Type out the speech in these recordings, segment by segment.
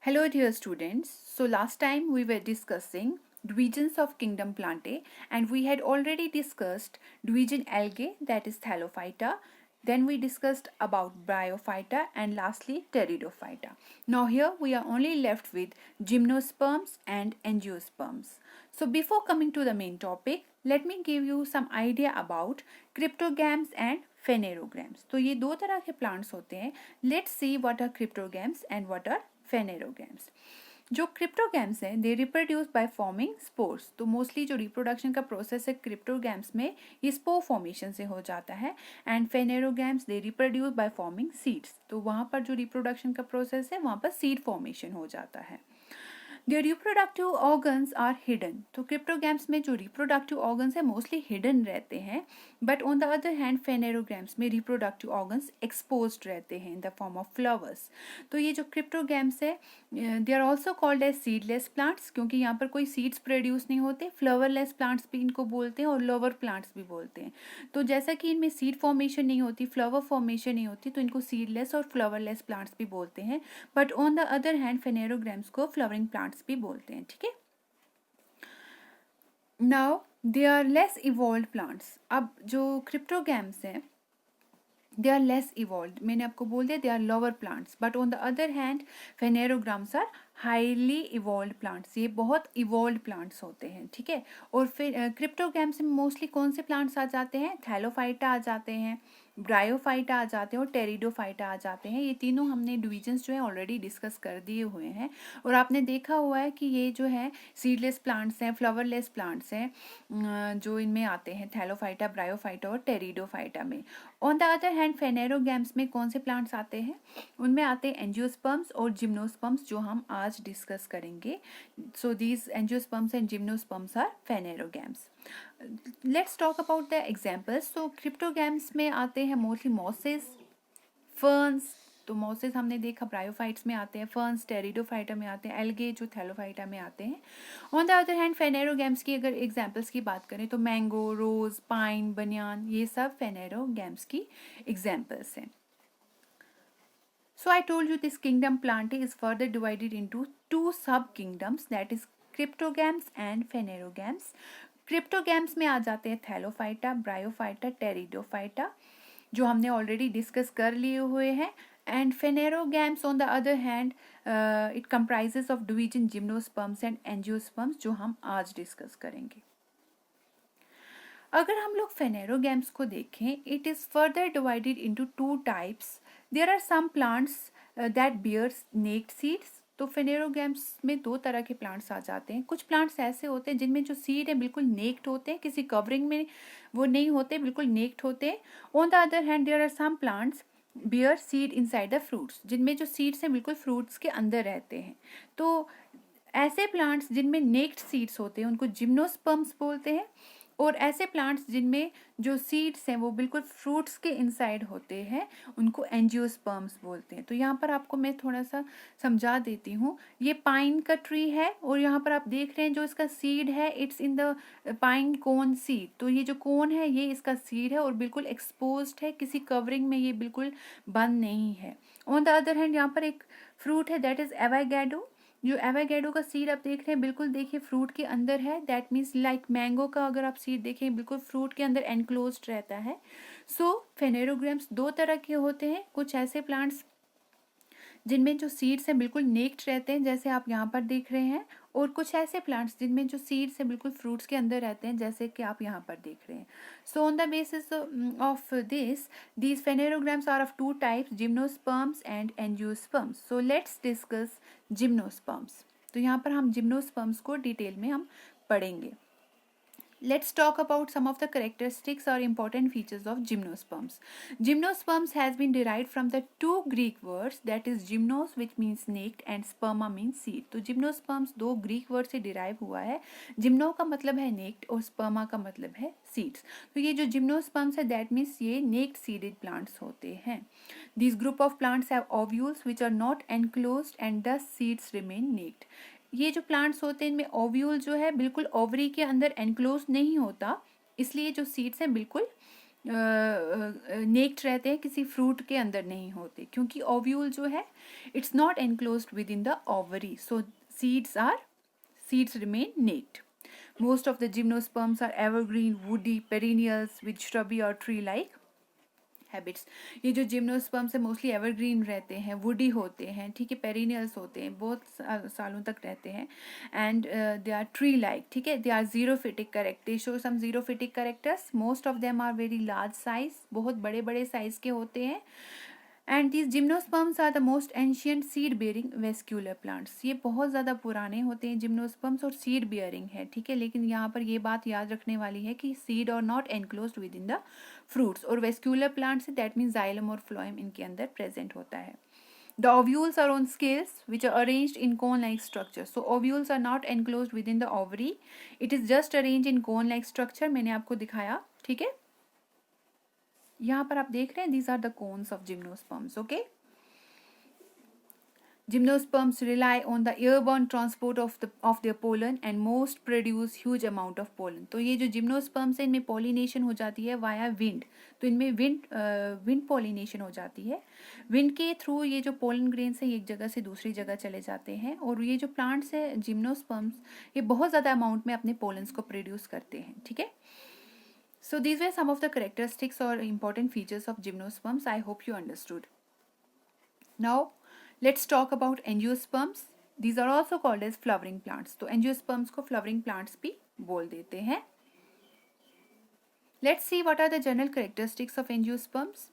Hello dear students. So last time we were discussing divisions of kingdom Plantae and we had already discussed division Algae, that is Thallophyta. Then we discussed about Bryophyta and lastly Pteridophyta. Now here we are only left with Gymnosperms and Angiosperms. So before coming to the main topic, let me give you some idea about cryptogams and phanerogams. तो ये दो तरह के plants होते हैं. Let's see what are cryptogams and what are phanerogams. जो cryptogams हैं they reproduce by forming spores. तो मोस्टली जो रिप्रोडक्शन का प्रोसेस है क्रिप्टोगैम्स में ये स्पोर फॉर्मेशन से हो जाता है. And phanerogams they reproduce by forming seeds. तो वहाँ पर जो रिप्रोडक्शन का प्रोसेस है वहाँ पर सीड फॉर्मेशन हो जाता है. Their reproductive organs are hidden. तो क्रिप्टोगैम्स में जो रिप्रोडक्टिव ऑर्गन्स है मोस्टली हिडन रहते हैं. But on the other hand phanerogams में रिप्रोडक्टिव ऑर्गन्स एक्सपोज्ड रहते हैं in the form of flowers. तो ये जो क्रिप्टोगैम्स है they are also called as seedless plants क्योंकि यहाँ पर कोई सीड्स प्रोड्यूस नहीं होते. फ्लावरलेस प्लांट्स भी इनको बोलते हैं और लोवर प्लांट्स भी बोलते हैं. तो जैसा कि इनमें सीड फॉर्मेशन नहीं होती, फ्लावर फॉर्मेशन नहीं होती, तो इनको सीडलेस और फ्लावरलेस प्लांट्स भी बोलते हैं. But on the other hand phanerogams को फ्लावरिंग प्लांट्स भी बोलते हैं. ठीक है. Now they are less evolve plants. अब जो क्रिप्टोगैम्स हैं दे आर लेस इवॉल्व. मैंने आपको बोल दिया they are lower plants. But on the other hand phanerogams are highly evolve plants. ये बहुत इवॉल्व प्लांट्स होते हैं. ठीक है. और फिर क्रिप्टोगैम्स में मोस्टली कौन से प्लांट्स आ जाते हैं? थैलोफाइटा आ जाते हैं, ब्रायोफाइटा आ जाते हैं और टेरिडोफाइटा आ जाते हैं. ये तीनों हमने डिविजन्स जो है ऑलरेडी डिस्कस कर दिए हुए हैं. और आपने देखा हुआ है कि ये जो है सीडलेस प्लांट्स हैं, फ्लावरलेस प्लांट्स हैं जो इनमें आते हैं थैलोफाइटा, ब्रायोफाइटा और टेरिडोफाइटा में. On the other hand phanerogams में कौन से प्लांट्स आते हैं? उनमें आते हैं एंजियोस्पर्म्स और जिम्नोस्पर्म्स जो हम आज डिस्कस करेंगे. So these angiosperms and gymnosperms are phanerogams. Let's talk about the examples. तो क्रिप्टोगैम्स में आते हैं मोस्टली मॉसेस, फर्न्स. तो मॉसेस हमने देखा ब्रायोफाइट्स में आते हैं, फर्न्स टेरिडोफाइटा में आते हैं, एल्गे जो थैलोफाइटा में आते हैं. On the other hand phanerogams की अगर एग्जाम्पल्स की बात करें तो मैंगो, रोज, पाइन, बनियान, ये सब फेनेरोगैम्स की एग्जाम्पल्स हैं. So I told you this kingdom Plantae is further divided into two sub-kingdoms, that is cryptogams and phanerogams. Cryptogams में आ जाते हैं थैलोफाइटा, ब्रायोफाइटा, टेरिडोफाइटा जो हमने ऑलरेडी डिस्कस कर लिए हुए हैं. And phanerogams on the other hand it comprises of division gymnosperms and angiosperms जो हम आज डिस्कस करेंगे. अगर हम लोग फेनेरोगैम्स को देखें, it is further divided into two types. There are some plants that bears naked seeds. तो फेनेरोगैम्स में दो तरह के प्लांट्स आ जाते हैं. कुछ प्लांट्स ऐसे होते हैं जिनमें जो सीड है बिल्कुल नेक्ड होते हैं, किसी कवरिंग में वो नहीं होते, बिल्कुल नेक्ड होते हैं. On the other hand there are some plants bear seed inside the fruits, जिनमें जो सीड्स हैं बिल्कुल फ्रूट्स के अंदर रहते हैं. तो ऐसे प्लांट्स जिनमें नेक्ड सीड्स होते हैं उनको जिम्नोस्पर्म्स बोलते हैं. और ऐसे प्लांट्स जिनमें जो सीड्स हैं वो बिल्कुल फ्रूट्स के इनसाइड होते हैं उनको एंजियोस्पर्म्स बोलते हैं. तो यहाँ पर आपको मैं थोड़ा सा समझा देती हूँ. ये पाइन का ट्री है और यहाँ पर आप देख रहे हैं जो इसका सीड है it's in the pine cone seed. तो ये जो कोन है ये इसका सीड है और बिल्कुल एक्सपोज्ड है, किसी कवरिंग में ये बिल्कुल बंद नहीं है. ऑन द अदर हैंड यहाँ पर एक फ्रूट है दैट इज एवागैडो. जो एवागैडो का सीड आप देख रहे हैं बिल्कुल देखिए फ्रूट के अंदर है. दैट मीन्स लाइक मैंगो का अगर आप सीड देखें बिल्कुल फ्रूट के अंदर एनक्लोज्ड रहता है. सो फेनेरोगैम्स दो तरह के होते हैं. कुछ ऐसे प्लांट्स जिनमें जो सीड्स हैं बिल्कुल नेक्ड रहते हैं जैसे आप यहाँ पर देख रहे हैं, और कुछ ऐसे प्लांट्स जिनमें जो सीड्स हैं बिल्कुल फ्रूट्स के अंदर रहते हैं जैसे कि आप यहाँ पर देख रहे हैं. So on the basis of this these phanerogams are of two types, gymnosperms and angiosperms. So let's discuss gymnosperms. तो यहाँ पर हम जिम्नोस्पर्म्स को डिटेल में हम पढ़ेंगे. Let's talk about some of the characteristics or important features of gymnosperms. Gymnosperms has been derived from the two Greek words, that is gymnos which means naked and sperma means seed. तो gymnosperms दो Greek word से derive हुआ है. gymno का मतलब है naked और sperma का मतलब है seeds. तो ये जो gymnosperms है that means ये naked seeded plants होते हैं. These group of plants have ovules which are not enclosed and thus seeds remain naked. ये जो प्लांट्स होते हैं इनमें ओव्यूल जो है बिल्कुल ओवरी के अंदर एनक्लोज नहीं होता, इसलिए जो सीड्स हैं बिल्कुल नेक्ट रहते हैं, किसी फ्रूट के अंदर नहीं होते, क्योंकि ओव्यूल जो है it's not enclosed within the ovary, so seeds remain naked. Most of the gymnosperms are evergreen, woody, perennials with shrubby or tree-like habits. ये जो जिम्नोस्पर्म्स है मोस्टली एवरग्रीन रहते हैं, वुडी होते हैं, ठीक है, पेरिनियल्स होते हैं, बहुत सालों तक रहते हैं, and they are tree like, ठीक है, they are xerophytic character, show some xerophytic characters, most of them are very large size, बहुत बड़े बड़े साइज के होते हैं, and these gymnosperms are the most ancient seed bearing vascular plants. ये बहुत ज़्यादा पुराने होते हैं जिम्नोस्पर्म्स और सीड बेयरिंग है, ठीक है, लेकिन यहाँ पर ये बात याद रखने वाली है कि seed are not enclosed within the fruits, और vascular plants that means xylem और फ्लोएम इनके अंदर प्रेजेंट होता है। The ovules are on scales which are arranged in cone-like structure. So ovules are not enclosed within the ovary. It is just arranged in cone-like structure. मैंने आपको दिखाया, ठीक है, यहाँ पर आप देख रहे हैं, these are the cones of gymnosperms, okay? Gymnosperms rely on the airborne transport of their pollen and most produce huge amount of pollen. तो ये जो जिम्नोस्पर्म्स है इनमें पॉलिनेशन हो जाती है वाया विंड, तो इनमें विंड पॉलिनेशन हो जाती है, विंड के थ्रू ये जो पोलन ग्रेन्स है एक जगह से दूसरी जगह चले जाते हैं, और ये जो प्लांट्स है जिम्नोस्पर्म्स ये बहुत ज़्यादा अमाउंट में अपने पोलन्स को प्रोड्यूस करते हैं, ठीक है। So these were some of the characteristics or important features of gymnosperms. I hope you understood. Now let's talk about angiosperms. These are also called as flowering plants. तो angiosperms को flowering plants भी बोल देते हैं. Let's see what are the general characteristics of angiosperms.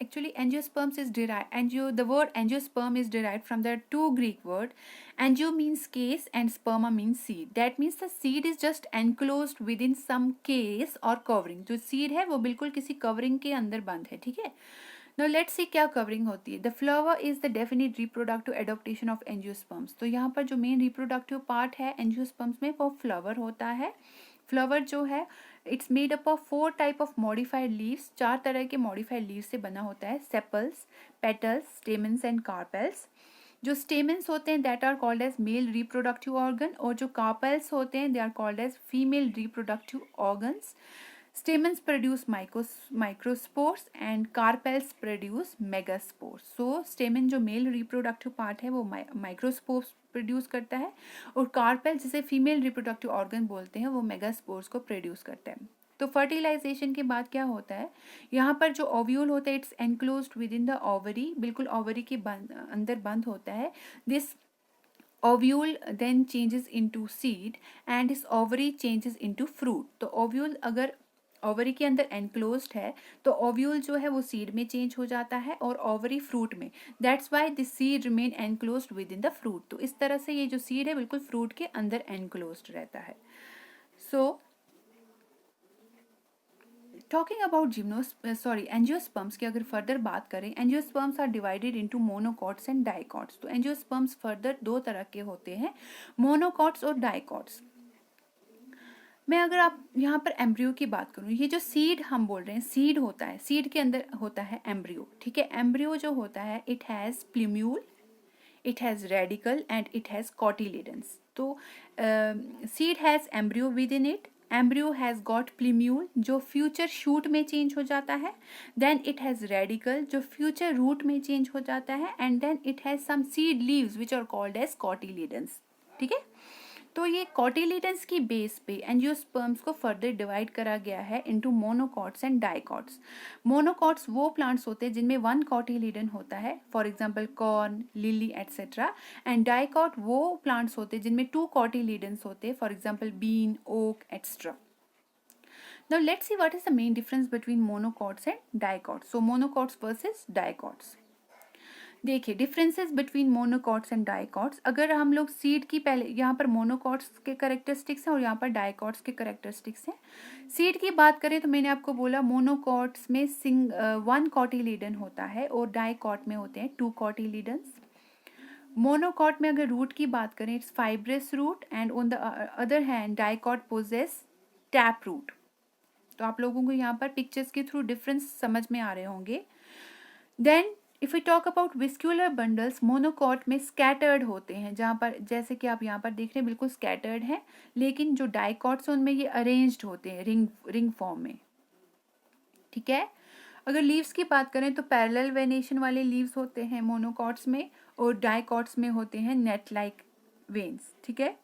Actually, angiosperms is derived. The word angiosperm is derived from the two Greek word. Angio means case and sperma means seed. That means the seed is just enclosed within some case or covering. जो seed है वो बिल्कुल किसी covering के अंदर बंद है, ठीक है. Now let's see क्या covering होती है. The flower is the definite reproductive adaptation of angiosperms. तो यहाँ पर जो main reproductive part है angiosperms में वो flower होता है. फ्लावर जो है it's made up of 4 type of modified leaves, 4 तरह के मॉडिफाइड लीव्स से बना होता है, sepals, petals, stamens and carpels. जो स्टेमन्स होते हैं that are called as male reproductive organ, और जो कार्पेल्स होते हैं they are called as female reproductive organs. Stamens produce microspores and carpels produce megaspores. So stamen जो मेल रिप्रोडक्टिव पार्ट है वो माइक्रोस्पोर्स प्रोड्यूस करता है, और कार्पेल जिसे फीमेल रिप्रोडक्टिव ऑर्गन बोलते हैं वो मेगास्पोर्स को प्रोड्यूस करता है. तो फर्टिलाइजेशन के बाद क्या होता है, यहाँ पर जो ओव्यूल होता है it's enclosed within the ovary, बिल्कुल ओवरी के अंदर बंद होता है. This ovule then changes into seed and this ovary changes into fruit. तो ओव्यूल अगर ओवरी के अंदर एनक्लोज्ड है तो ओव्यूल जो है वो सीड में चेंज हो जाता है और ओवरी फ्रूट में. That's why this seed remain enclosed within the fruit. तो इस तरह से ये जो सीड है बिल्कुल फ्रूट के अंदर एनक्लोज्ड रहता है. सो टॉकिंग अबाउट एंजियोस्पर्म्स की अगर फर्दर बात करें, angiosperms are divided into monocots and dicots. तो एंजियोस्पर्म्स फर्दर 2 तरह के होते हैं, मोनोकॉट्स और डाइकॉट्स. मैं अगर आप यहाँ पर एम्ब्रियो की बात करूँ, ये जो सीड हम बोल रहे हैं सीड होता है, सीड के अंदर होता है एम्ब्रियो, ठीक है. एम्ब्रियो जो होता है it has plumule, it has radicle and it has cotyledons. तो seed has embryo within it, embryo has got plumule जो फ्यूचर शूट में चेंज हो जाता है, देन इट हैज़ रेडिकल जो फ्यूचर रूट में चेंज हो जाता है, and then it has some seed leaves which are called as cotyledons, ठीक है. तो ये कॉटिलेडन्स की बेस पे एंजियोस्पर्म्स को फर्दर डिवाइड करा गया है into monocots and dicots. Monocots वो प्लांट्स होते हैं जिनमें 1 कॉटिलेडन होता है, for example corn, lily etcetera. And dicot वो प्लांट्स होते हैं जिनमें 2 कॉटिलेडन्स होते हैं, for example bean, oak etcetera. Now let's see what is the main difference between monocots and dicots. So monocots versus dicots. देखिए differences between monocots and dicots. अगर हम लोग सीड की पहले यहाँ पर मोनोकॉट्स के करेक्टरिस्टिक्स हैं और यहाँ पर डाइकॉट्स के करेक्टरिस्टिक्स हैं. सीड की बात करें तो मैंने आपको बोला मोनोकॉट्स में 1 कॉटिलेडन होता है और डाइकॉट में होते हैं 2 कॉटिलेडन्स. मोनोकॉट में अगर रूट की बात करें it's fibrous root, and on the other hand dicot possess tap root. तो आप लोगों को यहाँ पर पिक्चर्स के थ्रू डिफरेंस समझ में आ रहे होंगे. Then if we talk about vascular bundles, monocot में स्कैटर्ड होते हैं, जहाँ पर जैसे कि आप यहाँ पर देख रहे हैं बिल्कुल स्कैटर्ड हैं, लेकिन जो डाइकॉट्स उनमें ये अरेंज्ड होते हैं रिंग फॉर्म में, ठीक है। अगर लीव्स की बात करें तो पैरेलल वेनेशन वाले लीव्स होते हैं मोनोकॉट्स में, और डाइकॉट्स में होते हैं नेट लाइक वेन्स, ठीक है।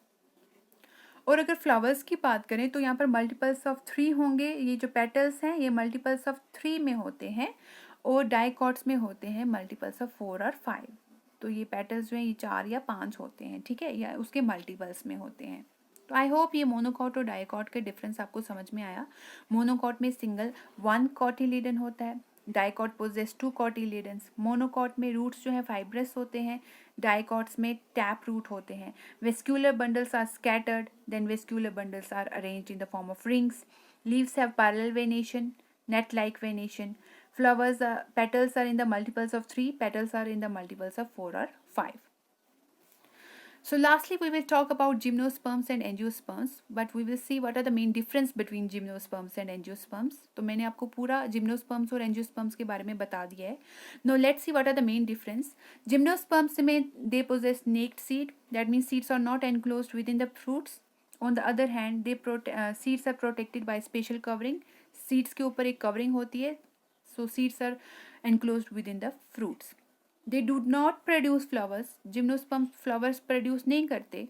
और अगर फ्लावर्स की बात करें तो यहाँ पर मल्टीपल्स ऑफ 3 होंगे, ये जो पेटल्स हैं ये मल्टीपल्स ऑफ 3 में होते हैं, और डाइकॉट्स में होते हैं मल्टीपल्स ऑफ 4 और 5। तो ये पेटल्स जो हैं ये 4 या 5 होते हैं, ठीक है, या उसके मल्टीपल्स में होते हैं। तो आई होप ये मोनोकॉट और डाइकॉट के डिफरेंस आपको समझ में आया। मोनोकॉट में सिंगल 1 कॉटिलेडन होता है, डाइकॉट पोजेस 2 कॉटिलेडन्स। मोनोकॉट में रूट्स जो है फाइब्रस होते हैं, डाइकॉट्स में टैप रूट होते हैं। Vascular bundles are scattered, then vascular bundles are arranged in the form of rings. Leaves have parallel venation, net like venation. Flowers, petals are in the multiples of 3, petals are in the multiples of 4 or 5. So lastly we will talk about gymnosperms and angiosperms, but we will see what are the main difference between gymnosperms and angiosperms. तो मैंने आपको पूरा gymnosperms और angiosperms के बारे में बता दिया है. Now let's see what are the main difference. Gymnosperms में they possess naked seed, that means seeds are not enclosed within the fruits. On the other hand, seeds are protected by special covering. Seeds के ऊपर एक covering होती है, so seeds are enclosed within the fruits. They do not produce flowers. Gymnosperms flowers produce नहीं करते,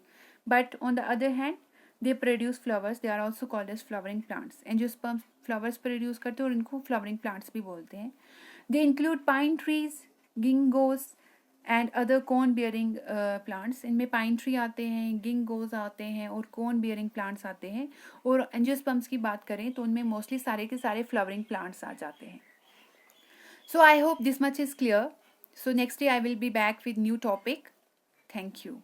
but on the other hand they produce flowers. They are also called as flowering plants. Angiosperms flowers produce करते हैं और इनको flowering plants भी बोलते हैं. They include pine trees, ginkgos and other cone bearing plants. इनमें pine tree आते हैं, ginkgos आते हैं और cone bearing plants आते हैं. और angiosperms की बात करें तो उनमें mostly सारे के सारे flowering plants आ जाते हैं. So I hope this much is clear. So next day I will be back with new topic. Thank you.